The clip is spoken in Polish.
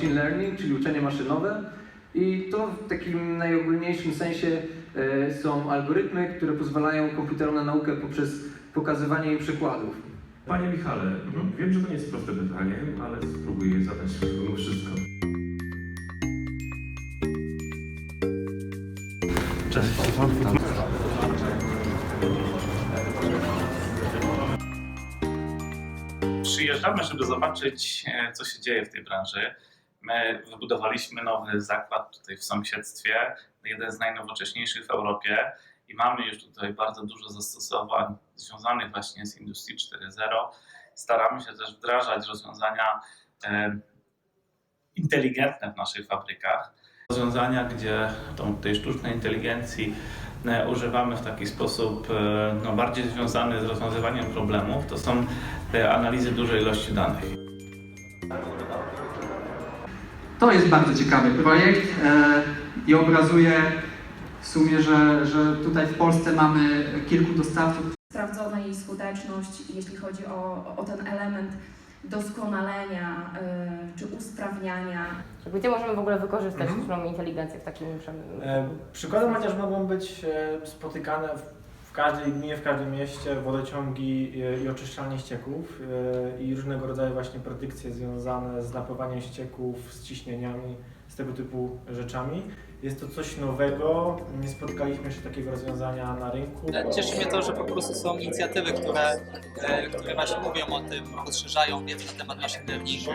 machine learning, czyli uczenie maszynowe. I to w takim najogólniejszym sensie są algorytmy, które pozwalają komputerom na naukę poprzez pokazywanie im przykładów. Panie Michale, wiem, że to nie jest proste pytanie, ale spróbuję je zadać mimo wszystko. Cześć. Przyjeżdżamy, żeby zobaczyć, co się dzieje w tej branży. My wybudowaliśmy nowy zakład tutaj w sąsiedztwie, jeden z najnowocześniejszych w Europie i mamy już tutaj bardzo dużo zastosowań związanych właśnie z Industry 4.0. Staramy się też wdrażać rozwiązania inteligentne w naszych fabrykach. Rozwiązania, gdzie tej sztucznej inteligencji używamy w taki sposób bardziej związany z rozwiązywaniem problemów, to są te analizy dużej ilości danych. To jest bardzo ciekawy projekt i obrazuje w sumie, że tutaj w Polsce mamy kilku dostawców. Sprawdzono jej skuteczność, jeśli chodzi o ten element doskonalenia czy usprawniania. Gdzie możemy w ogóle wykorzystać sztuczną inteligencję w takim Przykładem chociaż mogą być spotykane w każdej gminie, w każdym mieście wodociągi i oczyszczalnie ścieków i różnego rodzaju właśnie predykcje związane z napływaniem ścieków, z ciśnieniami, z tego typu rzeczami. Jest to coś nowego, nie spotkaliśmy jeszcze takiego rozwiązania na rynku. Cieszy mnie to, że po prostu są inicjatywy, które właśnie mówią o tym, rozszerzają wiedzę na temat machine learningu.